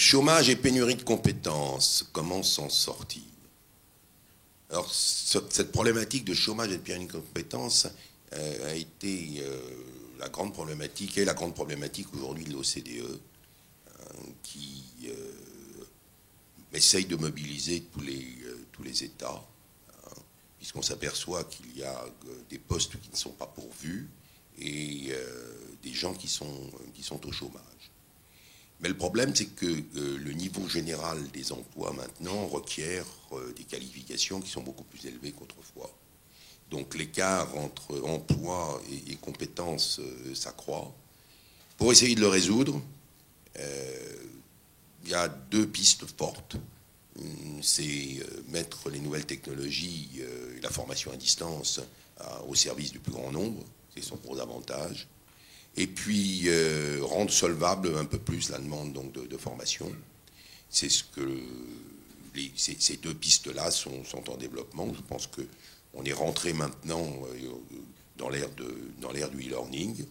Chômage et pénurie de compétences, comment s'en sortir? Alors, cette problématique de chômage et de pénurie de compétences a été la grande problématique aujourd'hui de l'OCDE, qui essaye de mobiliser tous les États, puisqu'on s'aperçoit qu'il y a des postes qui ne sont pas pourvus et des gens qui sont au chômage. Mais le problème, c'est que le niveau général des emplois maintenant requiert des qualifications qui sont beaucoup plus élevées qu'autrefois. Donc l'écart entre emploi et compétences s'accroît. Pour essayer de le résoudre, il y a deux pistes fortes. C'est mettre les nouvelles technologies et la formation à distance au service du plus grand nombre, c'est son gros avantage. Et puis rendre solvable un peu plus la demande donc, de formation. C'est ce que ces deux pistes-là sont en développement. Je pense qu'on est rentré maintenant dans l'ère du e-learning,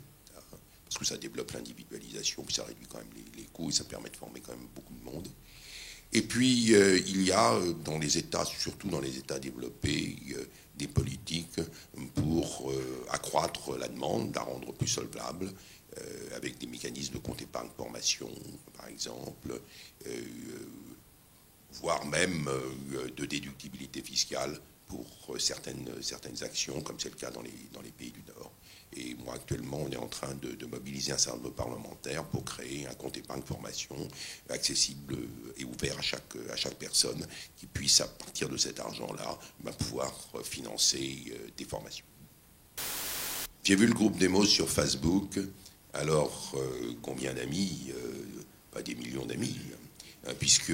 parce que ça développe l'individualisation, puis ça réduit quand même les coûts et ça permet de former quand même beaucoup de monde. Et puis, il y a dans les États, surtout dans les États développés, des politiques pour accroître la demande, la rendre plus solvable, avec des mécanismes de compte épargne formation, par exemple, voire même de déductibilité fiscale pour certaines actions, comme c'est le cas dans les pays du Nord. Et moi, actuellement, on est en train de mobiliser un certain nombre de parlementaires pour créer un compte épargne formation accessible et ouvert à chaque personne qui puisse, à partir de cet argent-là, pouvoir financer des formations. J'ai vu le groupe Demos sur Facebook. Alors, combien d'amis? Pas des millions d'amis, puisque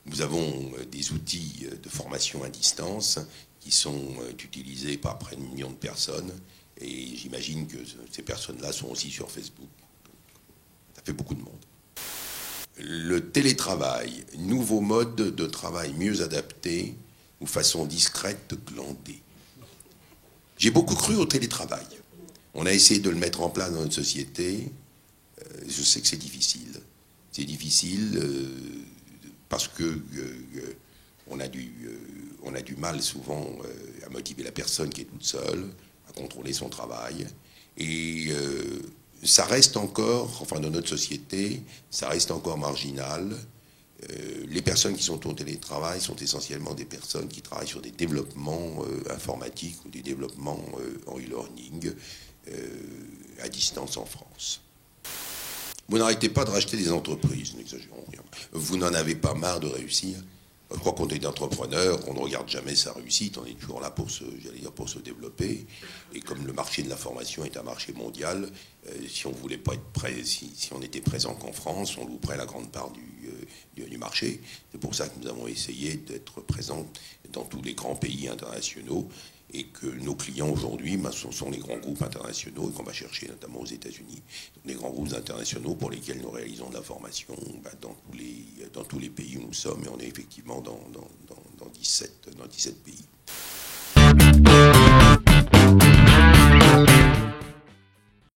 nous avons des outils de formation à distance qui sont utilisés par près de 1 million de personnes. Et j'imagine que ces personnes-là sont aussi sur Facebook. Ça fait beaucoup de monde. Le télétravail, nouveau mode de travail mieux adapté ou façon discrète de glander. J'ai beaucoup cru au télétravail. On a essayé de le mettre en place dans notre société. Je sais que c'est difficile. C'est difficile parce que on a du mal souvent à motiver la personne qui est toute seule, à contrôler son travail. Et ça reste encore, enfin dans notre société, ça reste encore marginal. Les personnes qui sont au télétravail sont essentiellement des personnes qui travaillent sur des développements informatiques ou des développements en e-learning à distance en France. Vous n'arrêtez pas de racheter des entreprises, n'exagérons rien. Vous n'en avez pas marre de réussir. Je crois qu'on est entrepreneur, on ne regarde jamais sa réussite, on est toujours là pour se développer. Et comme le marché de la formation est un marché mondial, si on voulait pas être si on était présent qu'en France, on louperait la grande part du marché. C'est pour ça que nous avons essayé d'être présents dans tous les grands pays internationaux et que nos clients aujourd'hui sont les grands groupes internationaux et qu'on va chercher notamment aux États-Unis. Les grands groupes internationaux pour lesquels nous réalisons de la formation dans tous les pays où nous sommes, et on est effectivement dans 17 pays.